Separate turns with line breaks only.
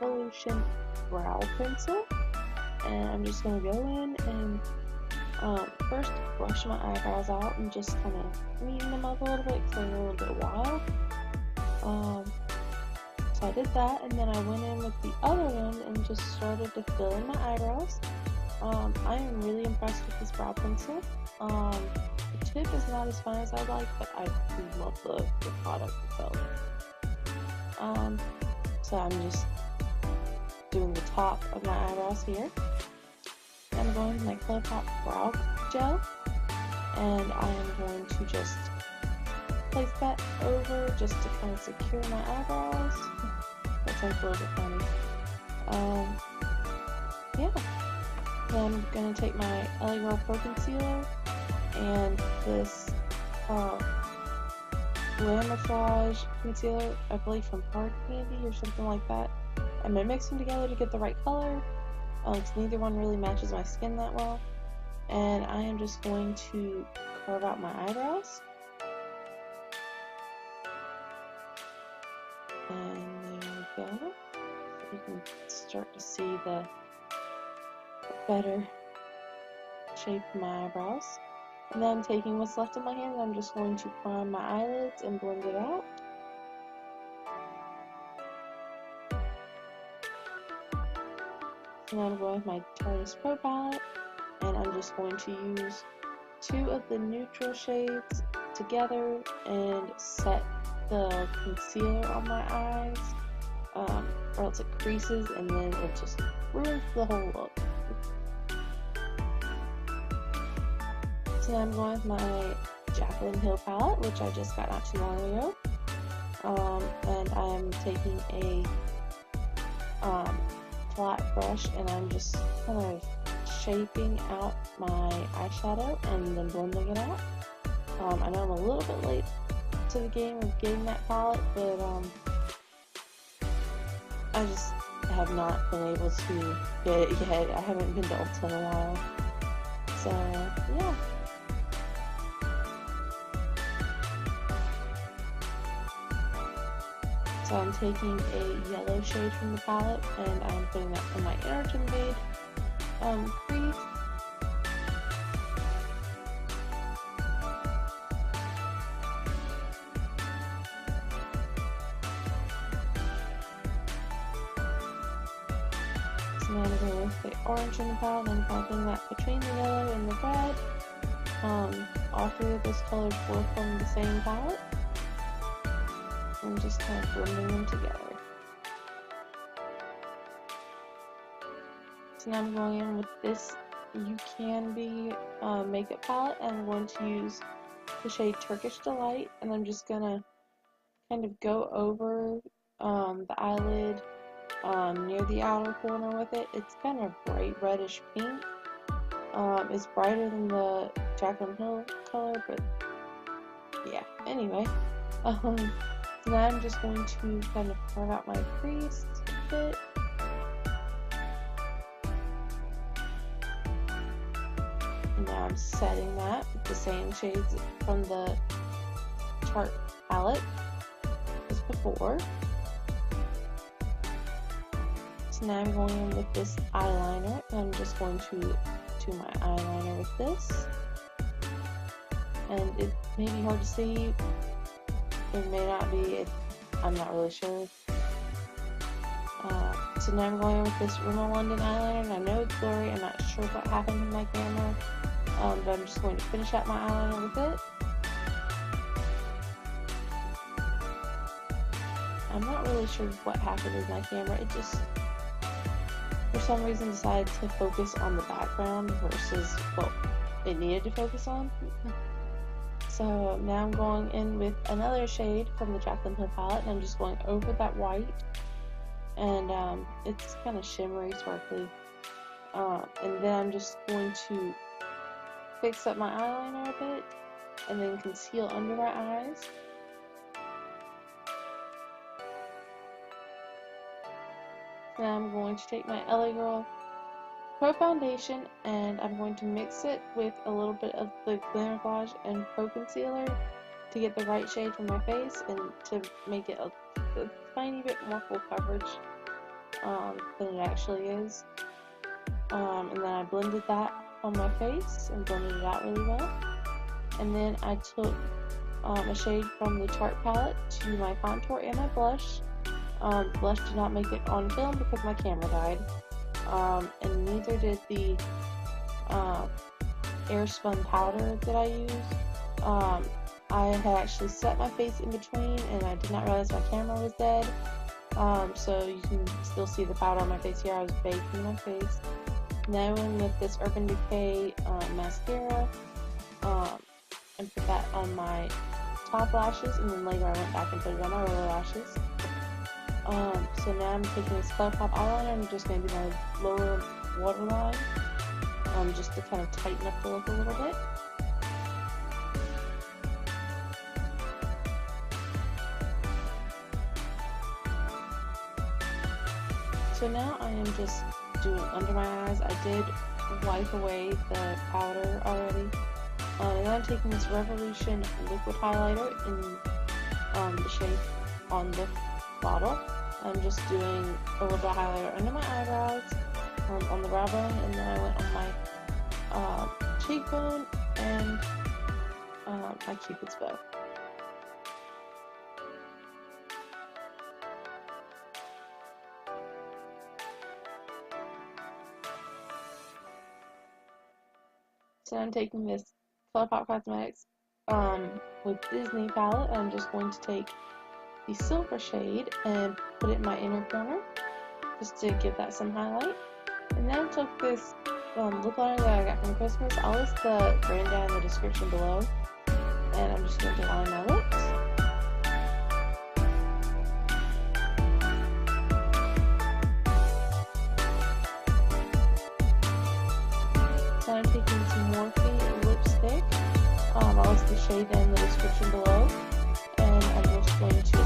Revolution brow pencil, and I'm just going to go in and first brush my eyebrows out and just kind of neaten them up a little bit because they're a little bit wild. So I did that, and then I went in with the other one and just started to fill in my eyebrows. I am really impressed with this brow pencil. The tip is not as fine as I'd like, but I do love the product itself. So I'm just doing the top of my eyebrows here. I'm going with my Colourpop brow gel, and I am going to just place that over just to kind of secure my eyebrows. That sounds a little bit funny. Yeah. Then I'm going to take my LA Girl Pro Concealer and this glamoflauge concealer, I believe from Hard Candy or something like that. I'm going to mix them together to get the right color, because neither one really matches my skin that well. And I am just going to carve out my eyebrows. And there we go. So you can start to see the better shape of my eyebrows. And then taking what's left of my hand, I'm just going to prime my eyelids and blend it out. And I'm going with my Tarteist Pro palette, and I'm just going to use 2 of the neutral shades together and set the concealer on my eyes, or else it creases and then it just ruins the whole look. So now I'm going with my Jacalyn Hill palette, which I just got not too long ago, and I'm taking a flat brush and I'm just kind of shaping out my eyeshadow and then blending it out. I know I'm a little bit late to the game of getting that palette, but I just have not been able to get it yet. I haven't been to Ulta in a while. So, yeah. So I'm taking a yellow shade from the palette and I'm putting that in my inner Ucanbe crease. So now I'm going with the orange in the palette and I'm putting that between the yellow and the red. All 3 of those colors were from the same palette. And just kind of blending them together. So now I'm going in with this Ucanbe makeup palette, and I'm going to use the shade Turkish Delight, and I'm just gonna kind of go over the eyelid near the outer corner with it. It's kind of bright reddish pink. It's brighter than the Jaclyn Hill color, but yeah. Anyway, now I'm just going to kind of carve out my crease a bit. And now I'm setting that with the same shades from the Tarte palette as before. So now I'm going in with this eyeliner, and I'm just going to do my eyeliner with this. And it may be hard to see. It may not be, I'm not really sure. So now I'm going with this Rimmel London eyeliner, and I know it's blurry, I'm not sure what happened in my camera, but I'm just going to finish out my eyeliner with it. I'm not really sure what happened with my camera, it just, for some reason, decided to focus on the background versus what it needed to focus on. So now I'm going in with another shade from the Jaclyn Hill palette, and I'm just going over that white, and it's kind of shimmery, sparkly, and then I'm just going to fix up my eyeliner a bit, and then conceal under my eyes. Now I'm going to take my LA Girl Pro Foundation, and I'm going to mix it with a little bit of the glamoflauge and Pro Concealer to get the right shade for my face and to make it a tiny bit more full coverage. than it actually is. And then I blended that on my face and blended it out really well. And then I took a shade from the Tarte palette to my contour and my blush. The blush did not make it on film because my camera died. And neither did the Airspun powder that I used. I had actually set my face in between and I did not realize my camera was dead. So you can still see the powder on my face here. I was baking my face. Now I went with this Urban Decay mascara and put that on my top lashes, and then later I went back and put it on my lower lashes. So now I'm taking this Colourpop eyeliner and I'm just going to do my lower waterline just to kind of tighten up the look a little bit. So now I am just doing under my eyes. I did wipe away the powder already. And then I'm taking this Revolution liquid highlighter in the shade on the bottle. I'm just doing a little bit of highlighter under my eyebrows, on the brow bone, and then I went on my cheekbone and my Cupid's bow. So I'm taking this Colourpop Cosmetics with Disney palette. I'm just going to take the silver shade and put it in my inner corner just to give that some highlight. And then I took this lip liner that I got from Christmas. I'll list the brand down in the description below. And I'm just going to line my lips. So I'm taking some Morphe lipstick. I'll list the shade in the description below. And I'm just going to